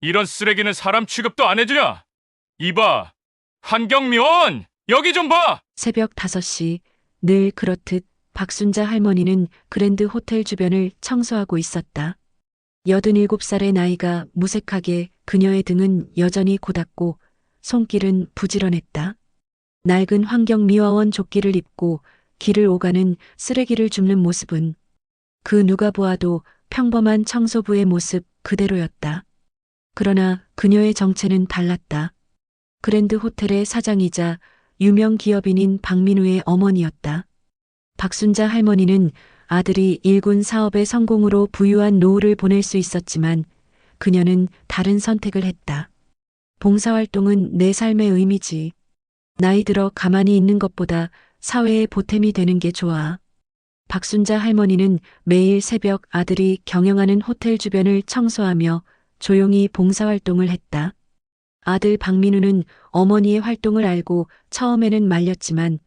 이런 쓰레기는 사람 취급도 안 해주냐? 이봐, 환경미화원! 여기 좀 봐! 새벽 5시, 늘 그렇듯 박순자 할머니는 그랜드 호텔 주변을 청소하고 있었다. 87살의 나이가 무색하게 그녀의 등은 여전히 고닫고 손길은 부지런했다. 낡은 환경미화원 조끼를 입고 길을 오가는 쓰레기를 줍는 모습은 그 누가 보아도 평범한 청소부의 모습 그대로였다. 그러나 그녀의 정체는 달랐다. 그랜드 호텔의 사장이자 유명 기업인인 박민우의 어머니였다. 박순자 할머니는 아들이 일군 사업의 성공으로 부유한 노후를 보낼 수 있었지만 그녀는 다른 선택을 했다. 봉사활동은 내 삶의 의미지. 나이 들어 가만히 있는 것보다 사회에 보탬이 되는 게 좋아. 박순자 할머니는 매일 새벽 아들이 경영하는 호텔 주변을 청소하며 조용히 봉사활동을 했다. 아들 박민우는 어머니의 활동을 알고 처음에는 말렸지만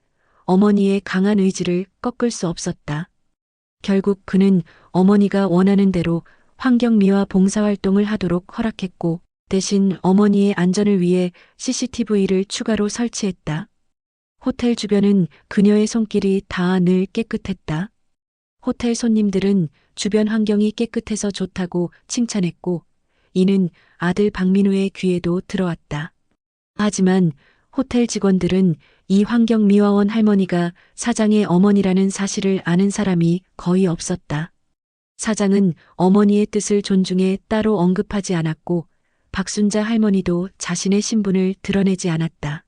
어머니의 강한 의지를 꺾을 수 없었다. 결국 그는 어머니가 원하는 대로 환경미화 봉사활동을 하도록 허락했고 대신 어머니의 안전을 위해 CCTV를 추가로 설치했다. 호텔 주변은 그녀의 손길이 닿아 늘 깨끗했다. 호텔 손님들은 주변 환경이 깨끗해서 좋다고 칭찬했고 이는 아들 박민우의 귀에도 들어왔다. 하지만 호텔 직원들은 이 환경미화원 할머니가 사장의 어머니라는 사실을 아는 사람이 거의 없었다. 사장은 어머니의 뜻을 존중해 따로 언급하지 않았고 박순자 할머니도 자신의 신분을 드러내지 않았다.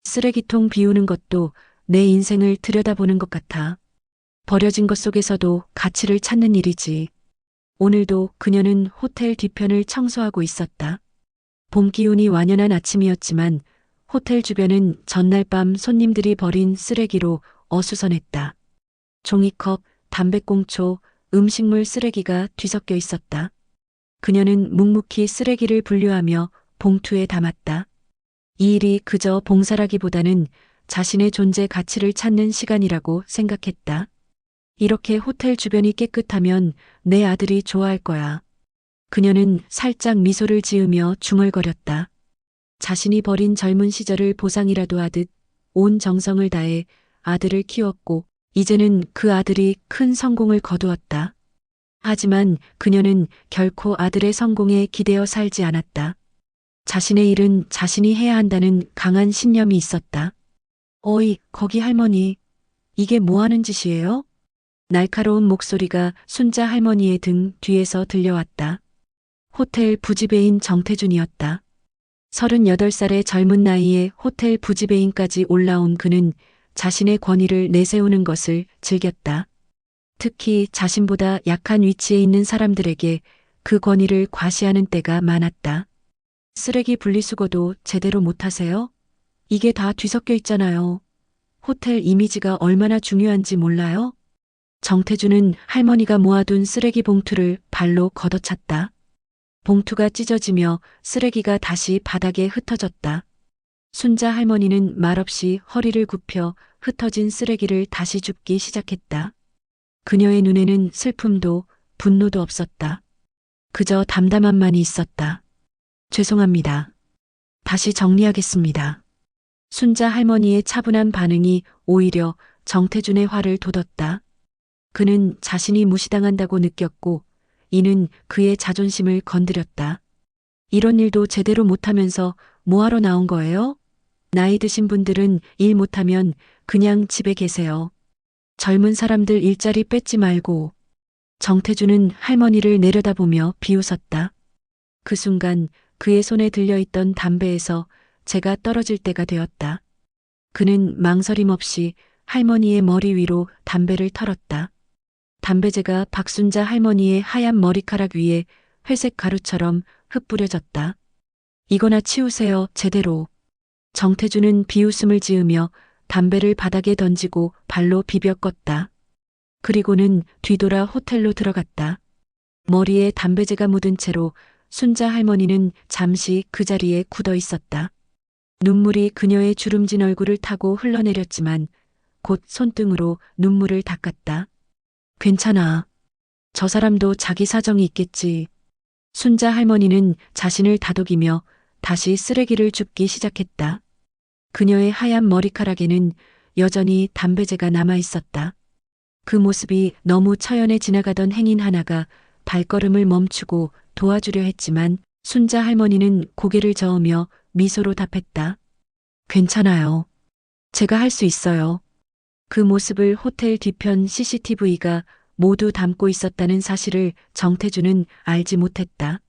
쓰레기통 비우는 것도 내 인생을 들여다보는 것 같아. 버려진 것 속에서도 가치를 찾는 일이지. 오늘도 그녀는 호텔 뒤편을 청소하고 있었다. 봄 기운이 완연한 아침이었지만 호텔 주변은 전날 밤 손님들이 버린 쓰레기로 어수선했다. 종이컵, 담배꽁초, 음식물 쓰레기가 뒤섞여 있었다. 그녀는 묵묵히 쓰레기를 분류하며 봉투에 담았다. 이 일이 그저 봉사라기보다는 자신의 존재 가치를 찾는 시간이라고 생각했다. 이렇게 호텔 주변이 깨끗하면 내 아들이 좋아할 거야. 그녀는 살짝 미소를 지으며 중얼거렸다. 자신이 버린 젊은 시절을 보상이라도 하듯 온 정성을 다해 아들을 키웠고 이제는 그 아들이 큰 성공을 거두었다. 하지만 그녀는 결코 아들의 성공에 기대어 살지 않았다. 자신의 일은 자신이 해야 한다는 강한 신념이 있었다. 어이, 거기 할머니. 이게 뭐 하는 짓이에요? 날카로운 목소리가 순자 할머니의 등 뒤에서 들려왔다. 호텔 부지배인 정태준이었다. 38살의 젊은 나이에 호텔 부지배인까지 올라온 그는 자신의 권위를 내세우는 것을 즐겼다. 특히 자신보다 약한 위치에 있는 사람들에게 그 권위를 과시하는 때가 많았다. 쓰레기 분리수거도 제대로 못하세요? 이게 다 뒤섞여 있잖아요. 호텔 이미지가 얼마나 중요한지 몰라요? 정태준은 할머니가 모아둔 쓰레기 봉투를 발로 걷어찼다. 봉투가 찢어지며 쓰레기가 다시 바닥에 흩어졌다. 순자 할머니는 말없이 허리를 굽혀 흩어진 쓰레기를 다시 줍기 시작했다. 그녀의 눈에는 슬픔도 분노도 없었다. 그저 담담함만이 있었다. 죄송합니다. 다시 정리하겠습니다. 순자 할머니의 차분한 반응이 오히려 정태준의 화를 돋웠다. 그는 자신이 무시당한다고 느꼈고 이는 그의 자존심을 건드렸다. 이런 일도 제대로 못하면서 뭐하러 나온 거예요? 나이 드신 분들은 일 못하면 그냥 집에 계세요. 젊은 사람들 일자리 뺏지 말고. 정태준은 할머니를 내려다보며 비웃었다. 그 순간 그의 손에 들려있던 담배에서 재가 떨어질 때가 되었다. 그는 망설임 없이 할머니의 머리 위로 담배를 털었다. 담배재가 박순자 할머니의 하얀 머리카락 위에 회색 가루처럼 흩뿌려졌다. 이거나 치우세요, 제대로. 정태준은 비웃음을 지으며 담배를 바닥에 던지고 발로 비벼 껐다. 그리고는 뒤돌아 호텔로 들어갔다. 머리에 담배재가 묻은 채로 순자 할머니는 잠시 그 자리에 굳어 있었다. 눈물이 그녀의 주름진 얼굴을 타고 흘러내렸지만 곧 손등으로 눈물을 닦았다. 괜찮아. 저 사람도 자기 사정이 있겠지. 순자 할머니는 자신을 다독이며 다시 쓰레기를 줍기 시작했다. 그녀의 하얀 머리카락에는 여전히 담배재가 남아 있었다. 그 모습이 너무 처연해 지나가던 행인 하나가 발걸음을 멈추고 도와주려 했지만 순자 할머니는 고개를 저으며 미소로 답했다. 괜찮아요. 제가 할 수 있어요. 그 모습을 호텔 뒤편 CCTV가 모두 담고 있었다는 사실을 정태주는 알지 못했다.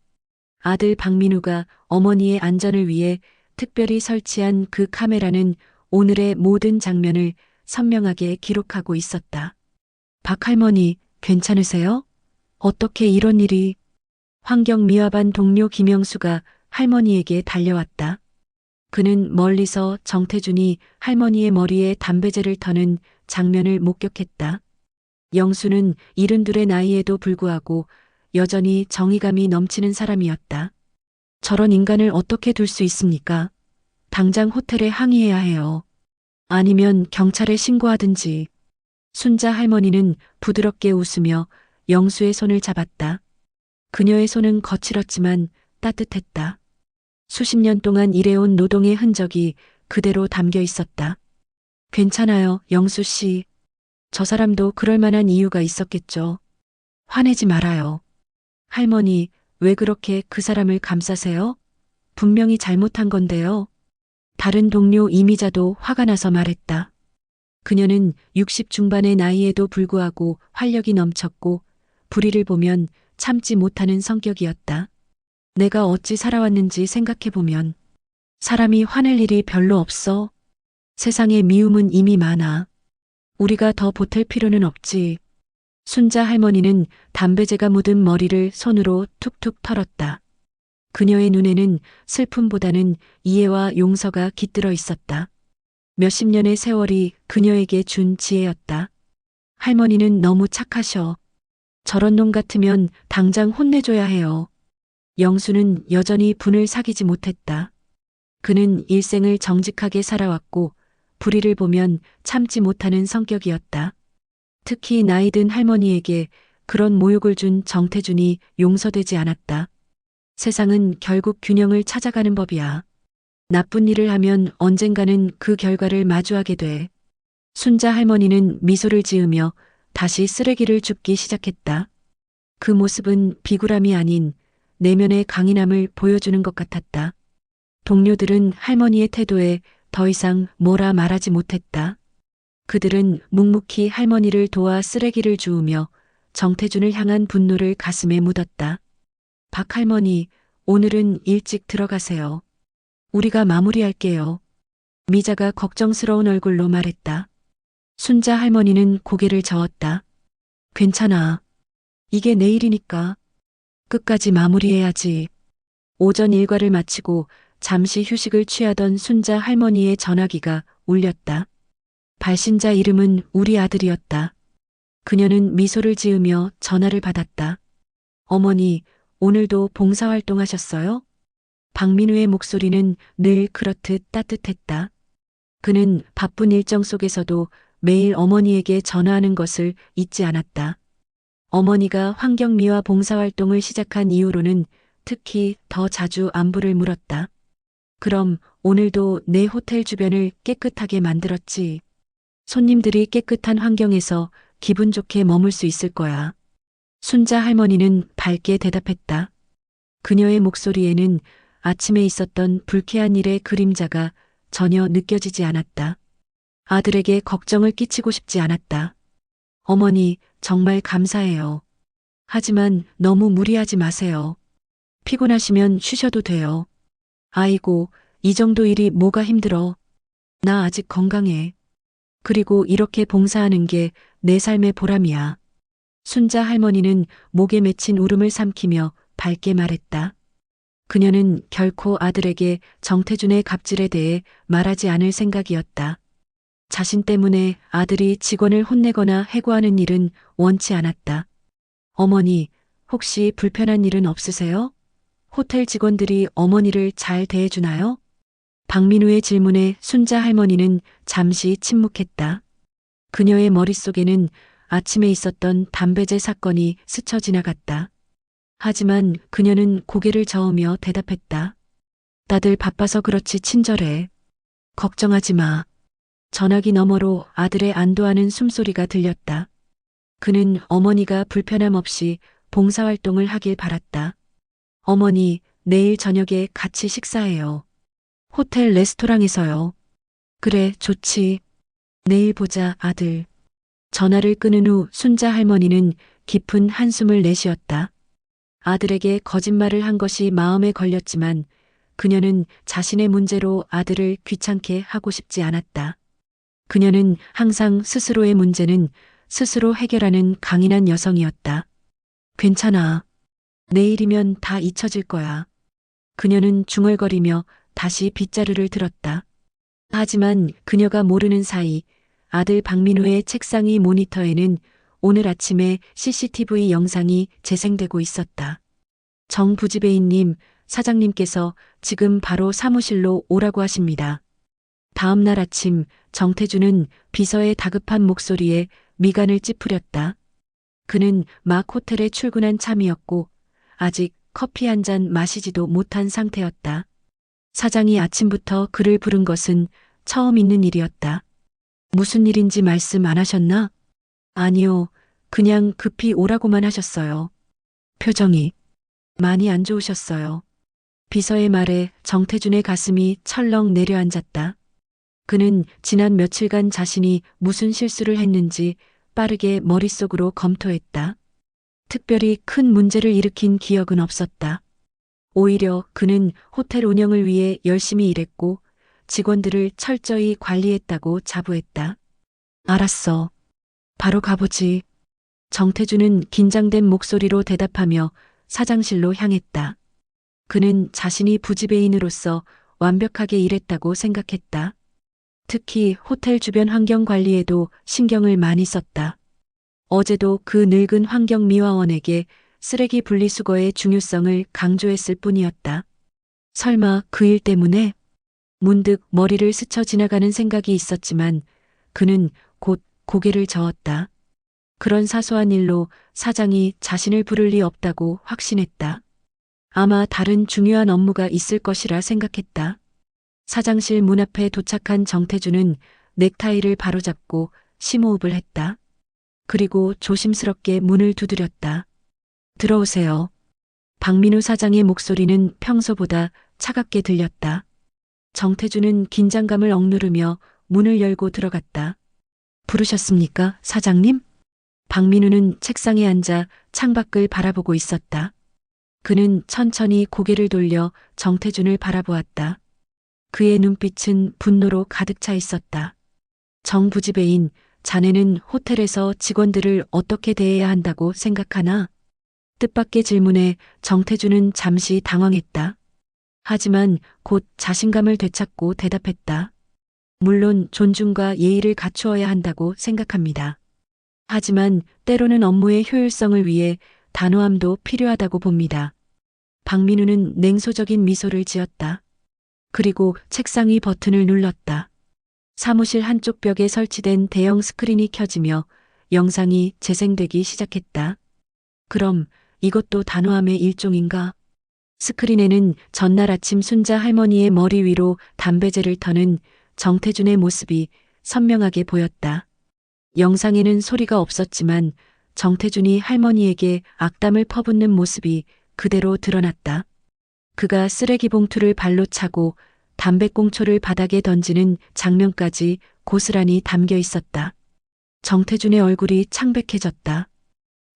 아들 박민우가 어머니의 안전을 위해 특별히 설치한 그 카메라는 오늘의 모든 장면을 선명하게 기록하고 있었다. 박 할머니, 괜찮으세요? 어떻게 이런 일이? 환경미화반 동료 김영수가 할머니에게 달려왔다. 그는 멀리서 정태준이 할머니의 머리에 담배재를 터는 장면을 목격했다. 영수는 72의 나이에도 불구하고 여전히 정의감이 넘치는 사람이었다. 저런 인간을 어떻게 둘 수 있습니까? 당장 호텔에 항의해야 해요. 아니면 경찰에 신고하든지. 순자 할머니는 부드럽게 웃으며 영수의 손을 잡았다. 그녀의 손은 거칠었지만 따뜻했다. 수십 년 동안 일해온 노동의 흔적이 그대로 담겨 있었다. 괜찮아요, 영수 씨. 저 사람도 그럴 만한 이유가 있었겠죠. 화내지 말아요. 할머니, 왜 그렇게 그 사람을 감싸세요? 분명히 잘못한 건데요. 다른 동료 이미자도 화가 나서 말했다. 그녀는 60 중반의 나이에도 불구하고 활력이 넘쳤고 불의를 보면 참지 못하는 성격이었다. 내가 어찌 살아왔는지 생각해보면 사람이 화낼 일이 별로 없어. 세상에 미움은 이미 많아. 우리가 더 보탤 필요는 없지. 순자 할머니는 담배재가 묻은 머리를 손으로 툭툭 털었다. 그녀의 눈에는 슬픔보다는 이해와 용서가 깃들어 있었다. 몇십 년의 세월이 그녀에게 준 지혜였다. 할머니는 너무 착하셔. 저런 놈 같으면 당장 혼내줘야 해요. 영수는 여전히 분을 사귀지 못했다. 그는 일생을 정직하게 살아왔고 불의를 보면 참지 못하는 성격이었다. 특히 나이 든 할머니에게 그런 모욕을 준 정태준이 용서되지 않았다. 세상은 결국 균형을 찾아가는 법이야. 나쁜 일을 하면 언젠가는 그 결과를 마주하게 돼. 순자 할머니는 미소를 지으며 다시 쓰레기를 줍기 시작했다. 그 모습은 비굴함이 아닌 내면의 강인함을 보여주는 것 같았다. 동료들은 할머니의 태도에 더 이상 뭐라 말하지 못했다. 그들은 묵묵히 할머니를 도와 쓰레기를 주우며 정태준을 향한 분노를 가슴에 묻었다. 박 할머니, 오늘은 일찍 들어가세요. 우리가 마무리할게요. 미자가 걱정스러운 얼굴로 말했다. 순자 할머니는 고개를 저었다. 괜찮아. 이게 내일이니까. 끝까지 마무리해야지. 오전 일과를 마치고 잠시 휴식을 취하던 순자 할머니의 전화기가 울렸다. 발신자 이름은 우리 아들이었다. 그녀는 미소를 지으며 전화를 받았다. 어머니, 오늘도 봉사활동하셨어요? 박민우의 목소리는 늘 그렇듯 따뜻했다. 그는 바쁜 일정 속에서도 매일 어머니에게 전화하는 것을 잊지 않았다. 어머니가 환경미화 봉사활동을 시작한 이후로는 특히 더 자주 안부를 물었다. 그럼 오늘도 내 호텔 주변을 깨끗하게 만들었지. 손님들이 깨끗한 환경에서 기분 좋게 머물 수 있을 거야. 순자 할머니는 밝게 대답했다. 그녀의 목소리에는 아침에 있었던 불쾌한 일의 그림자가 전혀 느껴지지 않았다. 아들에게 걱정을 끼치고 싶지 않았다. 어머니, 정말 감사해요. 하지만 너무 무리하지 마세요. 피곤하시면 쉬셔도 돼요. 아이고, 이 정도 일이 뭐가 힘들어. 나 아직 건강해. 그리고 이렇게 봉사하는 게 내 삶의 보람이야. 순자 할머니는 목에 맺힌 울음을 삼키며 밝게 말했다. 그녀는 결코 아들에게 정태준의 갑질에 대해 말하지 않을 생각이었다. 자신 때문에 아들이 직원을 혼내거나 해고하는 일은 원치 않았다. 어머니, 혹시 불편한 일은 없으세요? 호텔 직원들이 어머니를 잘 대해주나요? 박민우의 질문에 순자 할머니는 잠시 침묵했다. 그녀의 머릿속에는 아침에 있었던 담배재 사건이 스쳐 지나갔다. 하지만 그녀는 고개를 저으며 대답했다. 다들 바빠서 그렇지 친절해. 걱정하지 마. 전화기 너머로 아들의 안도하는 숨소리가 들렸다. 그는 어머니가 불편함 없이 봉사활동을 하길 바랐다. 어머니, 내일 저녁에 같이 식사해요. 호텔 레스토랑에서요. 그래, 좋지. 내일 보자, 아들. 전화를 끊은 후 순자 할머니는 깊은 한숨을 내쉬었다. 아들에게 거짓말을 한 것이 마음에 걸렸지만 그녀는 자신의 문제로 아들을 귀찮게 하고 싶지 않았다. 그녀는 항상 스스로의 문제는 스스로 해결하는 강인한 여성이었다. 괜찮아. 내일이면 다 잊혀질 거야. 그녀는 중얼거리며 다시 빗자루를 들었다. 하지만 그녀가 모르는 사이 아들 박민우의 책상위 모니터에는 오늘 아침에 CCTV 영상이 재생되고 있었다. 정 부지배인님, 사장님께서 지금 바로 사무실로 오라고 하십니다. 다음 날 아침 정태주는 비서의 다급한 목소리에 미간을 찌푸렸다. 그는 막 호텔에 출근한 참이었고 아직 커피 한 잔 마시지도 못한 상태였다. 사장이 아침부터 그를 부른 것은 처음 있는 일이었다. 무슨 일인지 말씀 안 하셨나? 아니요. 그냥 급히 오라고만 하셨어요. 표정이 많이 안 좋으셨어요. 비서의 말에 정태준의 가슴이 철렁 내려앉았다. 그는 지난 며칠간 자신이 무슨 실수를 했는지 빠르게 머릿속으로 검토했다. 특별히 큰 문제를 일으킨 기억은 없었다. 오히려 그는 호텔 운영을 위해 열심히 일했고 직원들을 철저히 관리했다고 자부했다. 알았어. 바로 가보지. 정태주는 긴장된 목소리로 대답하며 사장실로 향했다. 그는 자신이 부지배인으로서 완벽하게 일했다고 생각했다. 특히 호텔 주변 환경 관리에도 신경을 많이 썼다. 어제도 그 늙은 환경미화원에게 쓰레기 분리수거의 중요성을 강조했을 뿐이었다. 설마 그 일 때문에? 문득 머리를 스쳐 지나가는 생각이 있었지만 그는 곧 고개를 저었다. 그런 사소한 일로 사장이 자신을 부를 리 없다고 확신했다. 아마 다른 중요한 업무가 있을 것이라 생각했다. 사장실 문 앞에 도착한 정태주는 넥타이를 바로잡고 심호흡을 했다. 그리고 조심스럽게 문을 두드렸다. 들어오세요. 박민우 사장의 목소리는 평소보다 차갑게 들렸다. 정태주는 긴장감을 억누르며 문을 열고 들어갔다. 부르셨습니까, 사장님? 박민우는 책상에 앉아 창밖을 바라보고 있었다. 그는 천천히 고개를 돌려 정태준을 바라보았다. 그의 눈빛은 분노로 가득 차 있었다. 정 부지배인, 자네는 호텔에서 직원들을 어떻게 대해야 한다고 생각하나? 뜻밖의 질문에 정태준은 잠시 당황했다. 하지만 곧 자신감을 되찾고 대답했다. 물론 존중과 예의를 갖추어야 한다고 생각합니다. 하지만 때로는 업무의 효율성을 위해 단호함도 필요하다고 봅니다. 박민우는 냉소적인 미소를 지었다. 그리고 책상 위 버튼을 눌렀다. 사무실 한쪽 벽에 설치된 대형 스크린이 켜지며 영상이 재생되기 시작했다. 그럼 이것도 단호함의 일종인가? 스크린에는 전날 아침 순자 할머니의 머리 위로 담배재를 터는 정태준의 모습이 선명하게 보였다. 영상에는 소리가 없었지만 정태준이 할머니에게 악담을 퍼붓는 모습이 그대로 드러났다. 그가 쓰레기 봉투를 발로 차고 담배꽁초를 바닥에 던지는 장면까지 고스란히 담겨 있었다. 정태준의 얼굴이 창백해졌다.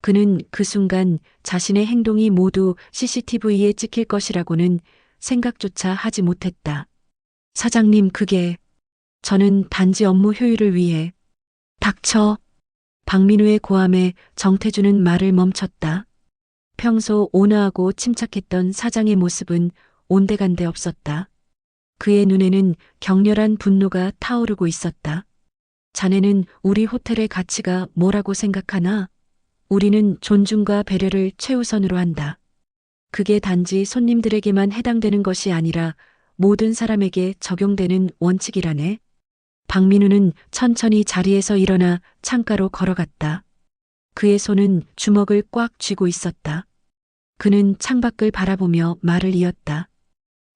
그는 그 순간 자신의 행동이 모두 CCTV에 찍힐 것이라고는 생각조차 하지 못했다. 사장님, 그게 저는 단지 업무 효율을 위해. 닥쳐. 박민우의 고함에 정태준은 말을 멈췄다. 평소 온화하고 침착했던 사장의 모습은 온데간데 없었다. 그의 눈에는 격렬한 분노가 타오르고 있었다. 자네는 우리 호텔의 가치가 뭐라고 생각하나? 우리는 존중과 배려를 최우선으로 한다. 그게 단지 손님들에게만 해당되는 것이 아니라 모든 사람에게 적용되는 원칙이라네. 박민우는 천천히 자리에서 일어나 창가로 걸어갔다. 그의 손은 주먹을 꽉 쥐고 있었다. 그는 창밖을 바라보며 말을 이었다.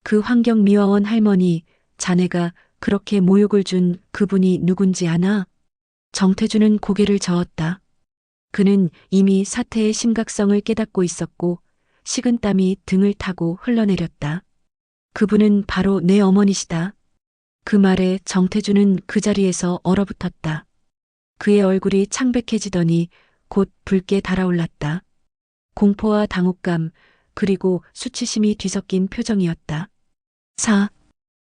그 환경미화원 할머니, 자네가 그렇게 모욕을 준 그분이 누군지 아나? 정태주는 고개를 저었다. 그는 이미 사태의 심각성을 깨닫고 있었고 식은땀이 등을 타고 흘러내렸다. 그분은 바로 내 어머니시다. 그 말에 정태주는 그 자리에서 얼어붙었다. 그의 얼굴이 창백해지더니 곧 붉게 달아올랐다. 공포와 당혹감, 그리고 수치심이 뒤섞인 표정이었다.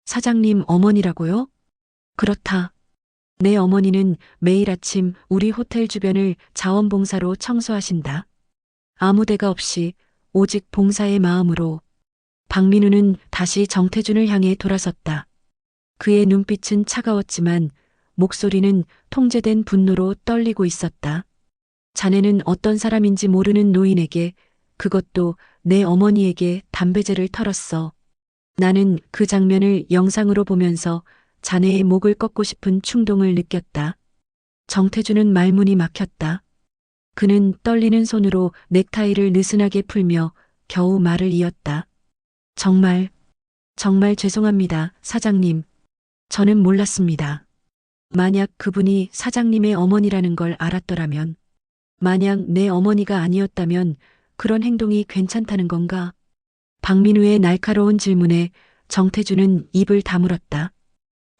사장님 어머니라고요? 그렇다. 내 어머니는 매일 아침 우리 호텔 주변을 자원봉사로 청소하신다. 아무 데가 없이 오직 봉사의 마음으로. 박민우는 다시 정태준을 향해 돌아섰다. 그의 눈빛은 차가웠지만 목소리는 통제된 분노로 떨리고 있었다. 자네는 어떤 사람인지 모르는 노인에게, 그것도 내 어머니에게 담배재를 털었어. 나는 그 장면을 영상으로 보면서 자네의 목을 꺾고 싶은 충동을 느꼈다. 정태주는 말문이 막혔다. 그는 떨리는 손으로 넥타이를 느슨하게 풀며 겨우 말을 이었다. 정말 죄송합니다, 사장님. 저는 몰랐습니다. 만약 그분이 사장님의 어머니라는 걸 알았더라면, 만약 내 어머니가 아니었다면 그런 행동이 괜찮다는 건가? 박민우의 날카로운 질문에 정태주는 입을 다물었다.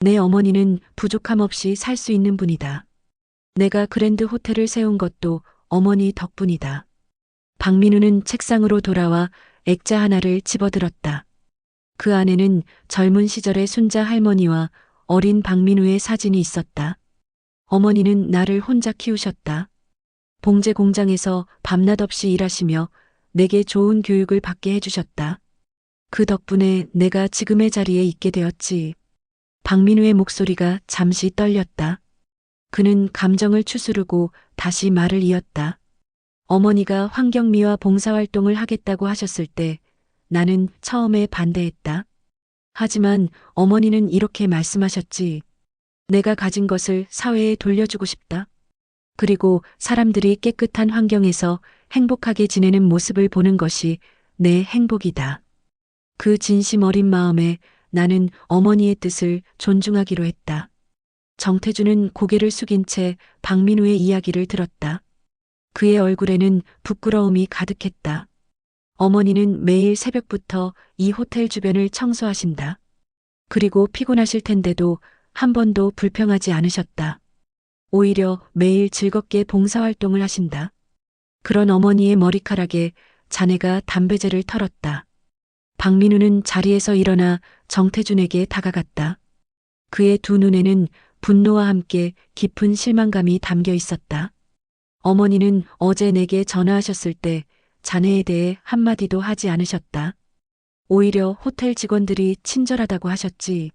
내 어머니는 부족함 없이 살 수 있는 분이다. 내가 그랜드 호텔을 세운 것도 어머니 덕분이다. 박민우는 책상으로 돌아와 액자 하나를 집어들었다. 그 안에는 젊은 시절의 순자 할머니와 어린 박민우의 사진이 있었다. 어머니는 나를 혼자 키우셨다. 봉제 공장에서 밤낮 없이 일하시며 내게 좋은 교육을 받게 해주셨다. 그 덕분에 내가 지금의 자리에 있게 되었지. 박민우의 목소리가 잠시 떨렸다. 그는 감정을 추스르고 다시 말을 이었다. 어머니가 환경미화 봉사활동을 하겠다고 하셨을 때 나는 처음에 반대했다. 하지만 어머니는 이렇게 말씀하셨지. 내가 가진 것을 사회에 돌려주고 싶다. 그리고 사람들이 깨끗한 환경에서 행복하게 지내는 모습을 보는 것이 내 행복이다. 그 진심 어린 마음에 나는 어머니의 뜻을 존중하기로 했다. 정태주는 고개를 숙인 채 박민우의 이야기를 들었다. 그의 얼굴에는 부끄러움이 가득했다. 어머니는 매일 새벽부터 이 호텔 주변을 청소하신다. 그리고 피곤하실 텐데도 한 번도 불평하지 않으셨다. 오히려 매일 즐겁게 봉사활동을 하신다. 그런 어머니의 머리카락에 자네가 담배재를 털었다. 박민우는 자리에서 일어나 정태준에게 다가갔다. 그의 두 눈에는 분노와 함께 깊은 실망감이 담겨 있었다. 어머니는 어제 내게 전화하셨을 때 자네에 대해 한마디도 하지 않으셨다. 오히려 호텔 직원들이 친절하다고 하셨지.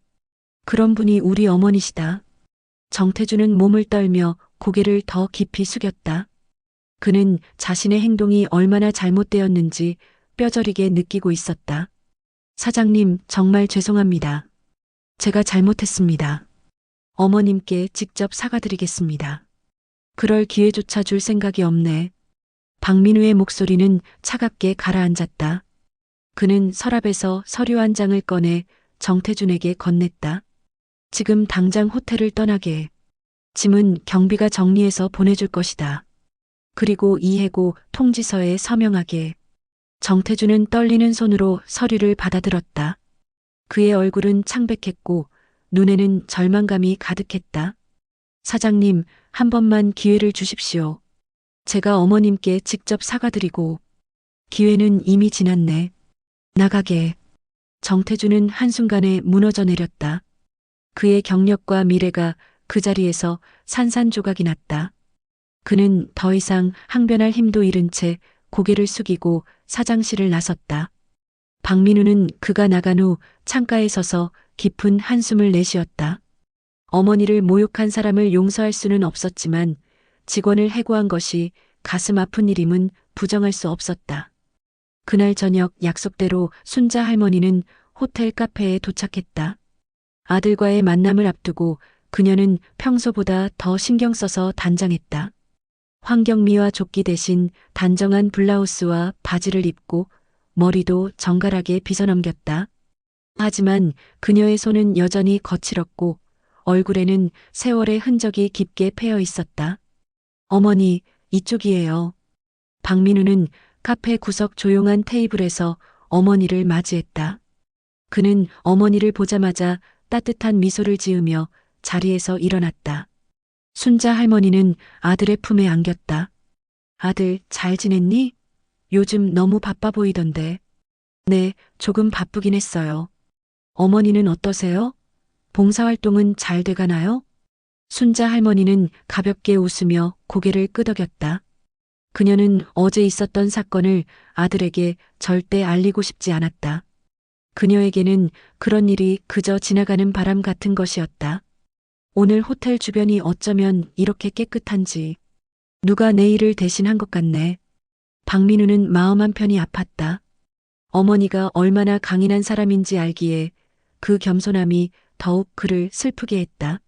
그런 분이 우리 어머니시다. 정태주는 몸을 떨며 고개를 더 깊이 숙였다. 그는 자신의 행동이 얼마나 잘못되었는지 뼈저리게 느끼고 있었다. 사장님, 정말 죄송합니다. 제가 잘못했습니다. 어머님께 직접 사과드리겠습니다. 그럴 기회조차 줄 생각이 없네. 박민우의 목소리는 차갑게 가라앉았다. 그는 서랍에서 서류 한 장을 꺼내 정태준에게 건넸다. 지금 당장 호텔을 떠나게. 짐은 경비가 정리해서 보내줄 것이다. 그리고 이 해고 통지서에 서명하게. 정태준은 떨리는 손으로 서류를 받아들었다. 그의 얼굴은 창백했고 눈에는 절망감이 가득했다. 사장님, 한 번만 기회를 주십시오. 제가 어머님께 직접 사과드리고. 기회는 이미 지났네. 나가게. 정태준은 한순간에 무너져 내렸다. 그의 경력과 미래가 그 자리에서 산산조각이 났다. 그는 더 이상 항변할 힘도 잃은 채 고개를 숙이고 사장실을 나섰다. 박민우는 그가 나간 후 창가에 서서 깊은 한숨을 내쉬었다. 어머니를 모욕한 사람을 용서할 수는 없었지만 직원을 해고한 것이 가슴 아픈 일임은 부정할 수 없었다. 그날 저녁 약속대로 순자 할머니는 호텔 카페에 도착했다. 아들과의 만남을 앞두고 그녀는 평소보다 더 신경 써서 단장했다. 환경미화 조끼 대신 단정한 블라우스와 바지를 입고 머리도 정갈하게 빗어넘겼다. 하지만 그녀의 손은 여전히 거칠었고 얼굴에는 세월의 흔적이 깊게 패여 있었다. 어머니, 이쪽이에요. 박민우는 카페 구석 조용한 테이블에서 어머니를 맞이했다. 그는 어머니를 보자마자 따뜻한 미소를 지으며 자리에서 일어났다. 순자 할머니는 아들의 품에 안겼다. 아들, 잘 지냈니? 요즘 너무 바빠 보이던데. 네, 조금 바쁘긴 했어요. 어머니는 어떠세요? 봉사활동은 잘 돼가나요? 순자 할머니는 가볍게 웃으며 고개를 끄덕였다. 그녀는 어제 있었던 사건을 아들에게 절대 알리고 싶지 않았다. 그녀에게는 그런 일이 그저 지나가는 바람 같은 것이었다. 오늘 호텔 주변이 어쩌면 이렇게 깨끗한지 누가 내 일을 대신한 것 같네. 박민우는 마음 한편이 아팠다. 어머니가 얼마나 강인한 사람인지 알기에 그 겸손함이 더욱 그를 슬프게 했다.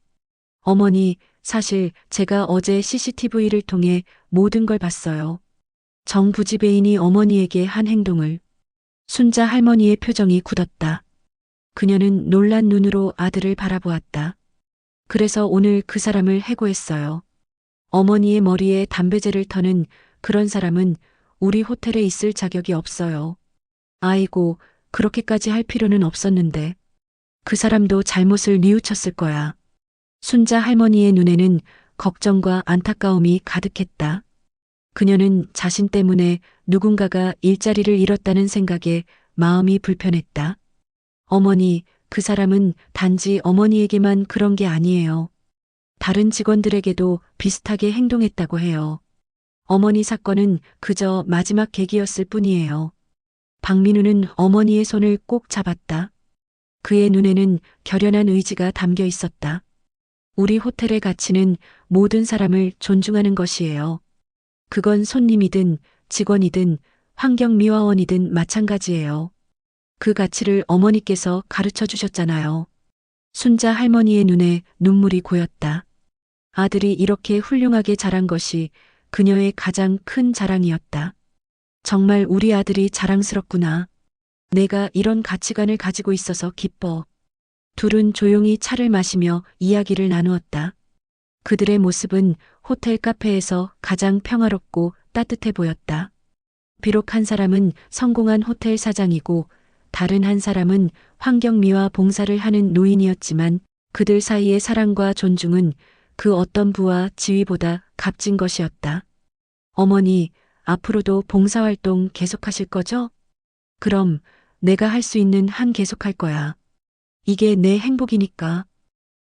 어머니, 사실 제가 어제 CCTV를 통해 모든 걸 봤어요. 정부지배인이 어머니에게 한 행동을. 순자 할머니의 표정이 굳었다. 그녀는 놀란 눈으로 아들을 바라보았다. 그래서 오늘 그 사람을 해고했어요. 어머니의 머리에 담배재를 터는 그런 사람은 우리 호텔에 있을 자격이 없어요. 아이고, 그렇게까지 할 필요는 없었는데. 그 사람도 잘못을 뉘우쳤을 거야. 순자 할머니의 눈에는 걱정과 안타까움이 가득했다. 그녀는 자신 때문에 누군가가 일자리를 잃었다는 생각에 마음이 불편했다. 어머니, 그 사람은 단지 어머니에게만 그런 게 아니에요. 다른 직원들에게도 비슷하게 행동했다고 해요. 어머니 사건은 그저 마지막 계기였을 뿐이에요. 박민우는 어머니의 손을 꼭 잡았다. 그의 눈에는 결연한 의지가 담겨 있었다. 우리 호텔의 가치는 모든 사람을 존중하는 것이에요. 그건 손님이든 직원이든 환경미화원이든 마찬가지예요. 그 가치를 어머니께서 가르쳐 주셨잖아요. 순자 할머니의 눈에 눈물이 고였다. 아들이 이렇게 훌륭하게 자란 것이 그녀의 가장 큰 자랑이었다. 정말 우리 아들이 자랑스럽구나. 내가 이런 가치관을 가지고 있어서 기뻐. 둘은 조용히 차를 마시며 이야기를 나누었다. 그들의 모습은 호텔 카페에서 가장 평화롭고 따뜻해 보였다. 비록 한 사람은 성공한 호텔 사장이고 다른 한 사람은 환경미화 봉사를 하는 노인이었지만 그들 사이의 사랑과 존중은 그 어떤 부와 지위보다 값진 것이었다. 어머니, 앞으로도 봉사활동 계속하실 거죠? 그럼 내가 할 수 있는 한 계속할 거야. 이게 내 행복이니까.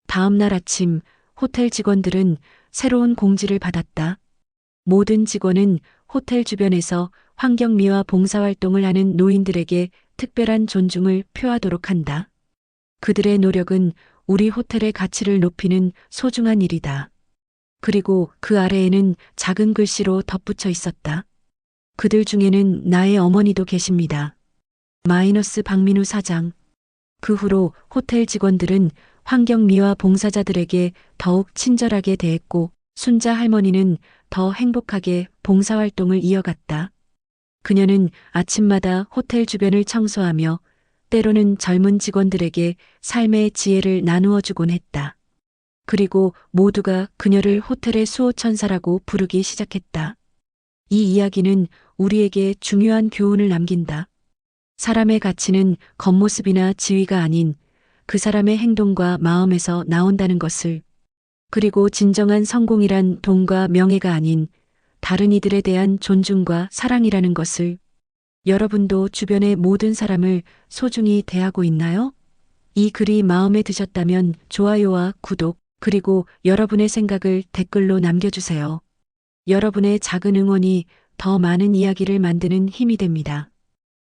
다음 날 아침 호텔 직원들은 새로운 공지를 받았다. 모든 직원은 호텔 주변에서 환경미화 봉사활동을 하는 노인들에게 특별한 존중을 표하도록 한다. 그들의 노력은 우리 호텔의 가치를 높이는 소중한 일이다. 그리고 그 아래에는 작은 글씨로 덧붙여 있었다. 그들 중에는 나의 어머니도 계십니다. 마이너스 박민우 사장. 그 후로 호텔 직원들은 환경미화 봉사자들에게 더욱 친절하게 대했고 순자 할머니는 더 행복하게 봉사활동을 이어갔다. 그녀는 아침마다 호텔 주변을 청소하며 때로는 젊은 직원들에게 삶의 지혜를 나누어 주곤 했다. 그리고 모두가 그녀를 호텔의 수호천사라고 부르기 시작했다. 이 이야기는 우리에게 중요한 교훈을 남긴다. 사람의 가치는 겉모습이나 지위가 아닌 그 사람의 행동과 마음에서 나온다는 것을, 그리고 진정한 성공이란 돈과 명예가 아닌 다른 이들에 대한 존중과 사랑이라는 것을. 여러분도 주변의 모든 사람을 소중히 대하고 있나요? 이 글이 마음에 드셨다면 좋아요와 구독, 그리고 여러분의 생각을 댓글로 남겨주세요. 여러분의 작은 응원이 더 많은 이야기를 만드는 힘이 됩니다.